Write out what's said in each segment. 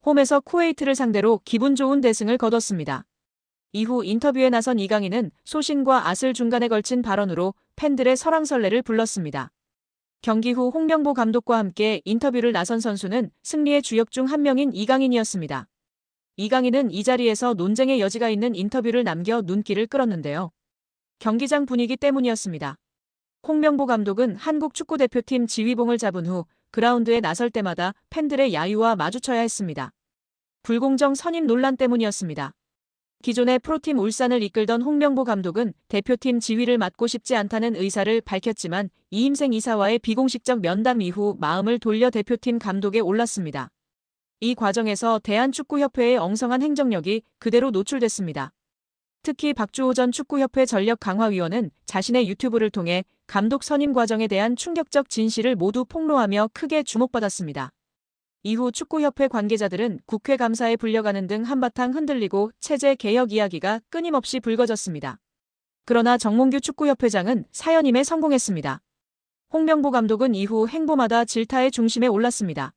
홈에서 쿠웨이트를 상대로 기분 좋은 대승을 거뒀습니다. 이후 인터뷰에 나선 이강인은 소신과 앗을 중간에 걸친 발언으로 팬들의 설왕설래를 불렀습니다. 경기 후 홍명보 감독과 함께 인터뷰를 나선 선수는 승리의 주역 중 한 명인 이강인이었습니다. 이강인은 이 자리에서 논쟁의 여지가 있는 인터뷰를 남겨 눈길을 끌었는데요. 경기장 분위기 때문이었습니다. 홍명보 감독은 한국 축구대표팀 지휘봉을 잡은 후 그라운드에 나설 때마다 팬들의 야유와 마주쳐야 했습니다. 불공정 선임 논란 때문이었습니다. 기존의 프로팀 울산을 이끌던 홍명보 감독은 대표팀 지휘를 맡고 싶지 않다는 의사를 밝혔지만 이임생 이사와의 비공식적 면담 이후 마음을 돌려 대표팀 감독에 올랐습니다. 이 과정에서 대한축구협회의 엉성한 행정력이 그대로 노출됐습니다. 특히 박주호 전 축구협회 전력강화위원은 자신의 유튜브를 통해 감독 선임 과정에 대한 충격적 진실을 모두 폭로하며 크게 주목받았습니다. 이후 축구협회 관계자들은 국회 감사에 불려가는 등 한바탕 흔들리고 체제 개혁 이야기가 끊임없이 불거졌습니다. 그러나 정몽규 축구협회장은 사연임에 성공했습니다. 홍명보 감독은 이후 행보마다 질타의 중심에 올랐습니다.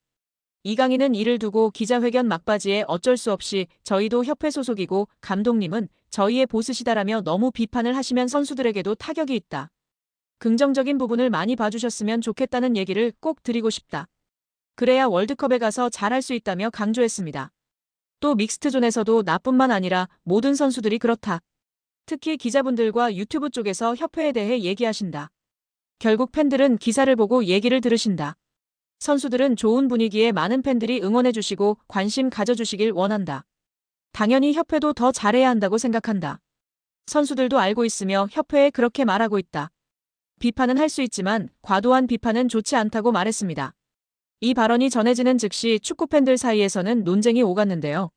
이강인은 이를 두고 기자회견 막바지에 어쩔 수 없이 저희도 협회 소속이고 감독님은 저희의 보스시다라며 너무 비판을 하시면 선수들에게도 타격이 있다. 긍정적인 부분을 많이 봐주셨으면 좋겠다는 얘기를 꼭 드리고 싶다. 그래야 월드컵에 가서 잘할 수 있다며 강조했습니다. 또 믹스트존에서도 나뿐만 아니라 모든 선수들이 그렇다. 특히 기자분들과 유튜브 쪽에서 협회에 대해 얘기하신다. 결국 팬들은 기사를 보고 얘기를 들으신다. 선수들은 좋은 분위기에 많은 팬들이 응원해주시고 관심 가져주시길 원한다. 당연히 협회도 더 잘해야 한다고 생각한다. 선수들도 알고 있으며 협회에 그렇게 말하고 있다. 비판은 할 수 있지만 과도한 비판은 좋지 않다고 말했습니다. 이 발언이 전해지는 즉시 축구팬들 사이에서는 논쟁이 오갔는데요.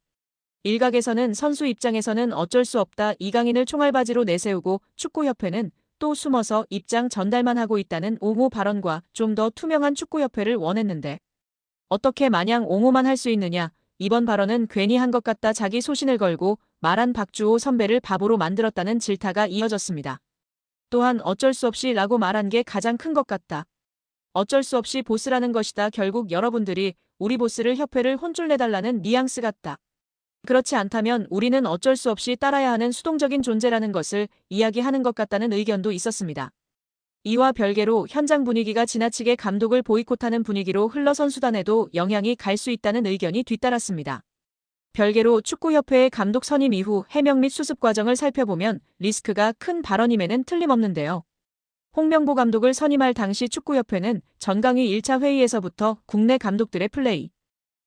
일각에서는 선수 입장에서는 어쩔 수 없다 이강인을 총알바지로 내세우고 축구협회는 또 숨어서 입장 전달만 하고 있다는 옹호 발언과 좀 더 투명한 축구협회를 원했는데 어떻게 마냥 옹호만 할 수 있느냐 이번 발언은 괜히 한 것 같다 자기 소신을 걸고 말한 박주호 선배를 바보로 만들었다는 질타가 이어졌습니다. 또한 어쩔 수 없이 라고 말한 게 가장 큰 것 같다. 어쩔 수 없이 보스라는 것이다. 결국 여러분들이 우리 보스를 협회를 혼쭐 내달라는 뉘앙스 같다. 그렇지 않다면 우리는 어쩔 수 없이 따라야 하는 수동적인 존재라는 것을 이야기하는 것 같다는 의견도 있었습니다. 이와 별개로 현장 분위기가 지나치게 감독을 보이콧하는 분위기로 흘러 선수단에도 영향이 갈 수 있다는 의견이 뒤따랐습니다. 별개로 축구협회의 감독 선임 이후 해명 및 수습 과정을 살펴보면 리스크가 큰 발언임에는 틀림없는데요. 홍명보 감독을 선임할 당시 축구협회는 전강위 1차 회의에서부터 국내 감독들의 플레이,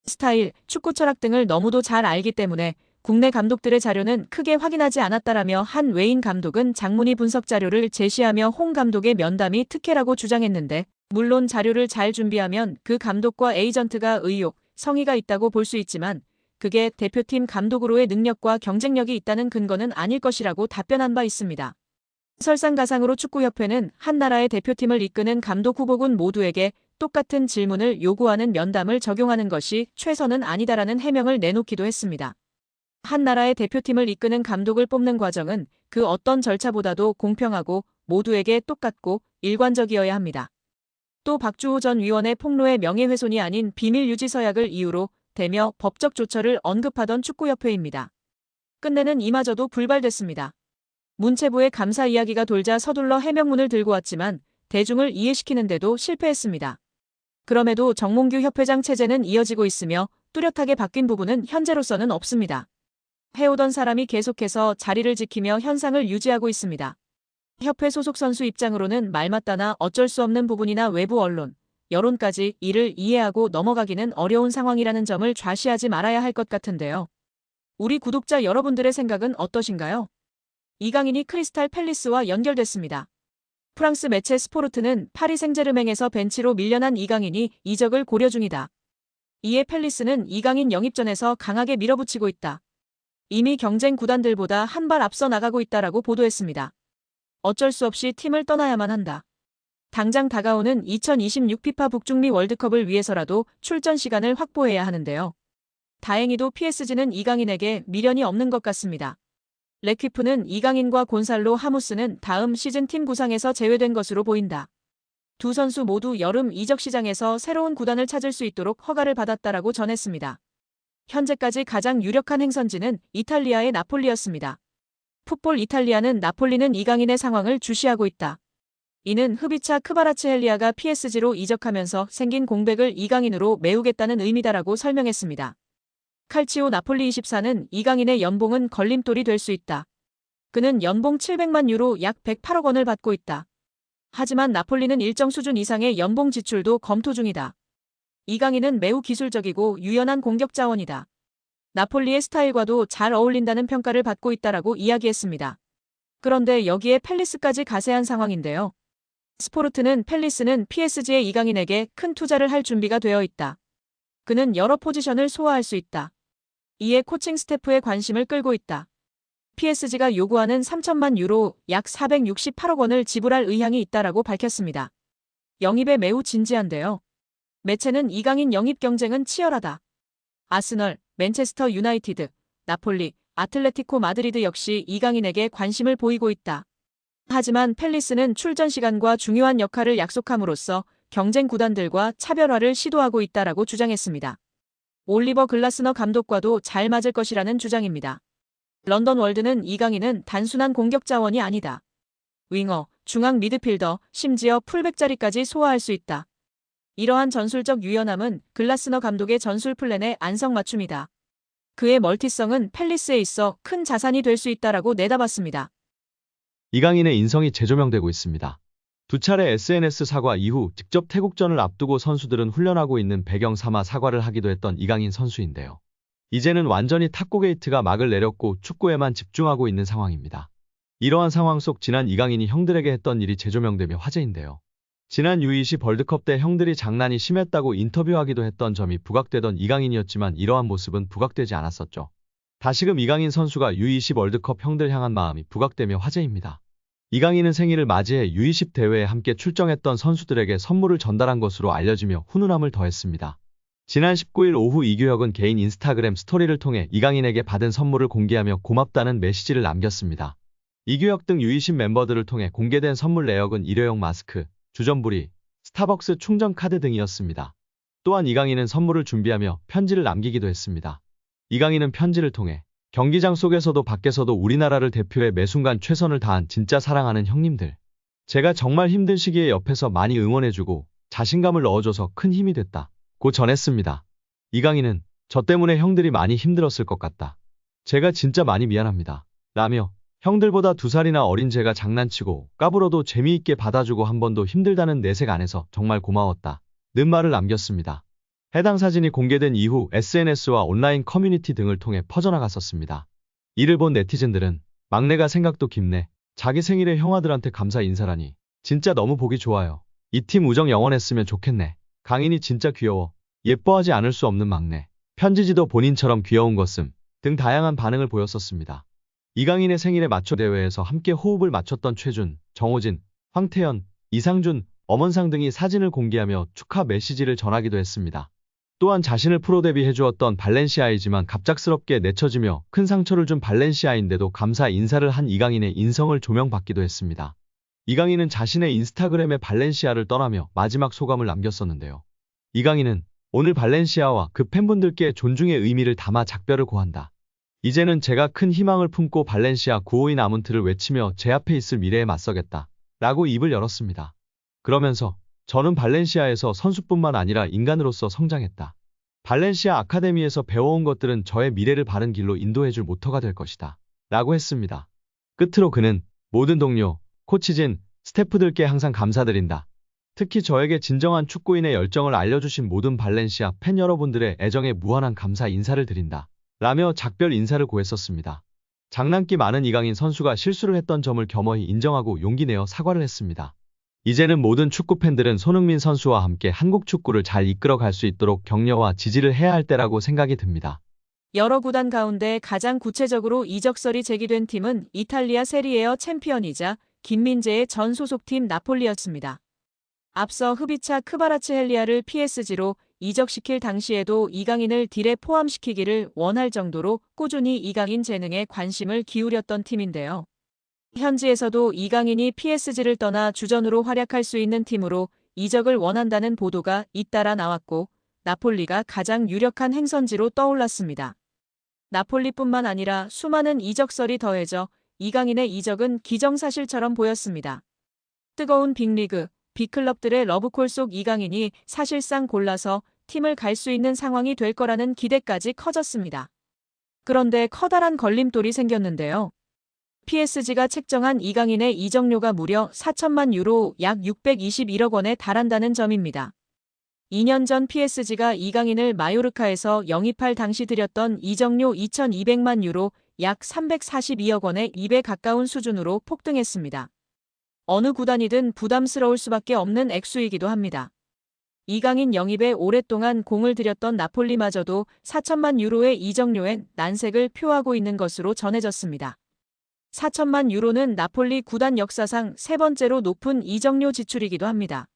스타일, 축구 철학 등을 너무도 잘 알기 때문에 국내 감독들의 자료는 크게 확인하지 않았다라며 한 외인 감독은 장문의 분석 자료를 제시하며 홍 감독의 면담이 특혜라고 주장했는데 물론 자료를 잘 준비하면 그 감독과 에이전트가 의욕, 성의가 있다고 볼 수 있지만 그게 대표팀 감독으로의 능력과 경쟁력이 있다는 근거는 아닐 것이라고 답변한 바 있습니다. 설상가상으로 축구협회는 한 나라의 대표팀을 이끄는 감독 후보군 모두에게 똑같은 질문을 요구하는 면담을 적용하는 것이 최선은 아니다라는 해명을 내놓기도 했습니다. 한 나라의 대표팀을 이끄는 감독을 뽑는 과정은 그 어떤 절차보다도 공평하고 모두에게 똑같고 일관적이어야 합니다. 또 박주호 전 위원의 폭로의 명예훼손이 아닌 비밀 유지 서약을 이유로 대며 법적 조처를 언급하던 축구협회입니다. 끝내는 이마저도 불발됐습니다. 문체부의 감사 이야기가 돌자 서둘러 해명문을 들고 왔지만 대중을 이해시키는데도 실패했습니다. 그럼에도 정몽규 협회장 체제는 이어지고 있으며 뚜렷하게 바뀐 부분은 현재로서는 없습니다. 해오던 사람이 계속해서 자리를 지키며 현상을 유지하고 있습니다. 협회 소속 선수 입장으로는 말맞다나 어쩔 수 없는 부분이나 외부 언론, 여론까지 이를 이해하고 넘어가기는 어려운 상황이라는 점을 좌시하지 말아야 할 것 같은데요. 우리 구독자 여러분들의 생각은 어떠신가요? 이강인이 크리스탈 팰리스와 연결됐습니다. 프랑스 매체 스포르트는 파리 생제르맹에서 벤치로 밀려난 이강인이 이적을 고려 중이다. 이에 팰리스는 이강인 영입전에서 강하게 밀어붙이고 있다. 이미 경쟁 구단들보다 한 발 앞서 나가고 있다라고 보도했습니다. 어쩔 수 없이 팀을 떠나야만 한다. 당장 다가오는 2026 피파 북중미 월드컵을 위해서라도 출전 시간을 확보해야 하는데요. 다행히도 PSG는 이강인에게 미련이 없는 것 같습니다. 레퀴프는 이강인과 곤살로 하무스는 다음 시즌 팀 구상에서 제외된 것으로 보인다. 두 선수 모두 여름 이적 시장에서 새로운 구단을 찾을 수 있도록 허가를 받았다라고 전했습니다. 현재까지 가장 유력한 행선지는 이탈리아의 나폴리였습니다. 풋볼 이탈리아는 나폴리는 이강인의 상황을 주시하고 있다. 이는 흡이차 크바라츠헬리아가 PSG로 이적하면서 생긴 공백을 이강인으로 메우겠다는 의미다라고 설명했습니다. 칼치오 나폴리 24는 이강인의 연봉은 걸림돌이 될 수 있다. 그는 연봉 700만 유로 약 108억 원을 받고 있다. 하지만 나폴리는 일정 수준 이상의 연봉 지출도 검토 중이다. 이강인은 매우 기술적이고 유연한 공격 자원이다. 나폴리의 스타일과도 잘 어울린다는 평가를 받고 있다라고 이야기했습니다. 그런데 여기에 팰리스까지 가세한 상황인데요. 스포르트는 팰리스는 PSG의 이강인에게 큰 투자를 할 준비가 되어 있다. 그는 여러 포지션을 소화할 수 있다. 이에 코칭 스태프의 관심을 끌고 있다. PSG가 요구하는 3천만 유로 약 468억 원을 지불할 의향이 있다라고 밝혔습니다. 영입에 매우 진지한데요. 매체는 이강인 영입 경쟁은 치열하다. 아스널, 맨체스터 유나이티드, 나폴리, 아틀레티코 마드리드 역시 이강인에게 관심을 보이고 있다. 하지만 팰리스는 출전 시간과 중요한 역할을 약속함으로써 경쟁 구단들과 차별화를 시도하고 있다라고 주장했습니다. 올리버 글라스너 감독과도 잘 맞을 것이라는 주장입니다. 런던 월드는 이강인은 단순한 공격 자원이 아니다. 윙어, 중앙 미드필더, 심지어 풀백 자리까지 소화할 수 있다. 이러한 전술적 유연함은 글라스너 감독의 전술 플랜의 안성맞춤이다. 그의 멀티성은 팰리스에 있어 큰 자산이 될 수 있다라고 내다봤습니다. 이강인의 인성이 재조명되고 있습니다. 두 차례 SNS 사과 이후 직접 태국전을 앞두고 선수들은 훈련하고 있는 배경 삼아 사과를 하기도 했던 이강인 선수인데요. 이제는 완전히 탁구 게이트가 막을 내렸고 축구에만 집중하고 있는 상황입니다. 이러한 상황 속 지난 이강인이 형들에게 했던 일이 재조명되며 화제인데요. 지난 U20 월드컵 때 형들이 장난이 심했다고 인터뷰하기도 했던 점이 부각되던 이강인이었지만 이러한 모습은 부각되지 않았었죠. 다시금 이강인 선수가 U20 월드컵 형들 향한 마음이 부각되며 화제입니다. 이강인은 생일을 맞이해 U20 대회에 함께 출정했던 선수들에게 선물을 전달한 것으로 알려지며 훈훈함을 더했습니다. 지난 19일 오후 이규혁은 개인 인스타그램 스토리를 통해 이강인에게 받은 선물을 공개하며 고맙다는 메시지를 남겼습니다. 이규혁 등 U20 멤버들을 통해 공개된 선물 내역은 일회용 마스크, 주전부리, 스타벅스 충전 카드 등이었습니다. 또한 이강인은 선물을 준비하며 편지를 남기기도 했습니다. 이강인은 편지를 통해 경기장 속에서도 밖에서도 우리나라를 대표해 매순간 최선을 다한 진짜 사랑하는 형님들. 제가 정말 힘든 시기에 옆에서 많이 응원해주고 자신감을 넣어줘서 큰 힘이 됐다. 고 전했습니다. 이강인은 저 때문에 형들이 많이 힘들었을 것 같다. 제가 진짜 많이 미안합니다. 라며 형들보다 2살이나 어린 제가 장난치고 까불어도 재미있게 받아주고 한 번도 힘들다는 내색 안 해서 정말 고마웠다. 는 말을 남겼습니다. 해당 사진이 공개된 이후 SNS와 온라인 커뮤니티 등을 통해 퍼져나갔었습니다. 이를 본 네티즌들은 막내가 생각도 깊네. 자기 생일에 형아들한테 감사 인사라니. 진짜 너무 보기 좋아요. 이 팀 우정 영원했으면 좋겠네. 강인이 진짜 귀여워. 예뻐하지 않을 수 없는 막내. 편지지도 본인처럼 귀여운 것음. 등 다양한 반응을 보였었습니다. 이강인의 생일에 맞춰 대회에서 함께 호흡을 맞췄던 최준, 정호진, 황태현, 이상준, 엄원상 등이 사진을 공개하며 축하 메시지를 전하기도 했습니다. 또한 자신을 프로 데뷔해주었던 발렌시아이지만 갑작스럽게 내쳐지며 큰 상처를 준 발렌시아인데도 감사 인사를 한 이강인의 인성을 조명받기도 했습니다. 이강인은 자신의 인스타그램에 발렌시아를 떠나며 마지막 소감을 남겼었는데요. 이강인은 오늘 발렌시아와 그 팬분들께 존중의 의미를 담아 작별을 고한다. 이제는 제가 큰 희망을 품고 발렌시아 952 아문트를 외치며 제 앞에 있을 미래에 맞서겠다. 라고 입을 열었습니다. 그러면서 저는 발렌시아에서 선수뿐만 아니라 인간으로서 성장했다. 발렌시아 아카데미에서 배워온 것들은 저의 미래를 바른 길로 인도해줄 모터가 될 것이다. 라고 했습니다. 끝으로 그는 모든 동료, 코치진, 스태프들께 항상 감사드린다. 특히 저에게 진정한 축구인의 열정을 알려주신 모든 발렌시아 팬 여러분들의 애정에 무한한 감사 인사를 드린다. 라며 작별 인사를 고했었습니다. 장난기 많은 이강인 선수가 실수를 했던 점을 겸허히 인정하고 용기 내어 사과를 했습니다. 이제는 모든 축구팬들은 손흥민 선수와 함께 한국 축구를 잘 이끌어갈 수 있도록 격려와 지지를 해야 할 때라고 생각이 듭니다. 여러 구단 가운데 가장 구체적으로 이적설이 제기된 팀은 이탈리아 세리에어 챔피언이자 김민재의 전 소속팀 나폴리였습니다. 앞서 흡이차 크바라츠헬리아를 PSG로 이적시킬 당시에도 이강인을 딜에 포함시키기를 원할 정도로 꾸준히 이강인 재능에 관심을 기울였던 팀인데요. 현지에서도 이강인이 PSG를 떠나 주전으로 활약할 수 있는 팀으로 이적을 원한다는 보도가 잇따라 나왔고 나폴리가 가장 유력한 행선지로 떠올랐습니다. 나폴리뿐만 아니라 수많은 이적설이 더해져 이강인의 이적은 기정사실처럼 보였습니다. 뜨거운 빅리그, 빅클럽들의 러브콜 속 이강인이 사실상 골라서 팀을 갈 수 있는 상황이 될 거라는 기대까지 커졌습니다. 그런데 커다란 걸림돌이 생겼는데요. PSG가 책정한 이강인의 이적료가 무려 4천만 유로 약 621억 원에 달한다는 점입니다. 2년 전 PSG가 이강인을 마요르카에서 영입할 당시 들였던 이적료 2,200만 유로 약 342억 원의 2배 가까운 수준으로 폭등했습니다. 어느 구단이든 부담스러울 수밖에 없는 액수이기도 합니다. 이강인 영입에 오랫동안 공을 들였던 나폴리마저도 4천만 유로의 이적료엔 난색을 표하고 있는 것으로 전해졌습니다. 4천만 유로는 나폴리 구단 역사상 세 번째로 높은 이적료 지출이기도 합니다.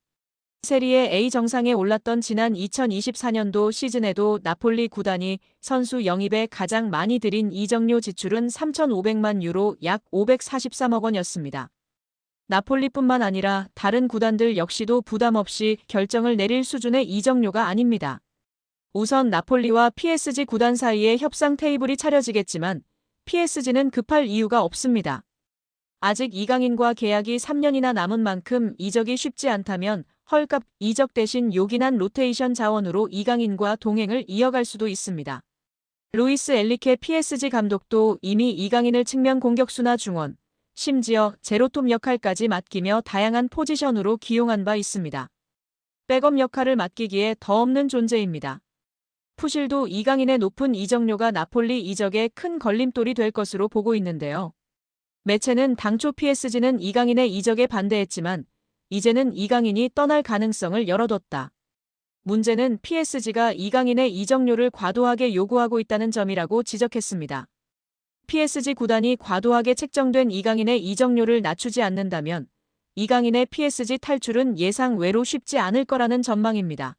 세리에 A 정상에 올랐던 지난 2024년도 시즌에도 나폴리 구단이 선수 영입에 가장 많이 들인 이적료 지출은 3,500만 유로 약 543억 원이었습니다. 나폴리뿐만 아니라 다른 구단들 역시도 부담 없이 결정을 내릴 수준의 이적료가 아닙니다. 우선 나폴리와 PSG 구단 사이에 협상 테이블이 차려지겠지만 PSG는 급할 이유가 없습니다. 아직 이강인과 계약이 3년이나 남은 만큼 이적이 쉽지 않다면 헐값 이적 대신 요긴한 로테이션 자원으로 이강인과 동행을 이어갈 수도 있습니다. 루이스 엘리케 PSG 감독도 이미 이강인을 측면 공격수나 중원, 심지어 제로톱 역할까지 맡기며 다양한 포지션으로 기용한 바 있습니다. 백업 역할을 맡기기에 더 없는 존재입니다. 푸실도 이강인의 높은 이적료가 나폴리 이적에 큰 걸림돌이 될 것으로 보고 있는데요. 매체는 당초 PSG는 이강인의 이적에 반대했지만 이제는 이강인이 떠날 가능성을 열어뒀다. 문제는 PSG가 이강인의 이적료를 과도하게 요구하고 있다는 점이라고 지적했습니다. PSG 구단이 과도하게 책정된 이강인의 이적료를 낮추지 않는다면 이강인의 PSG 탈출은 예상 외로 쉽지 않을 거라는 전망입니다.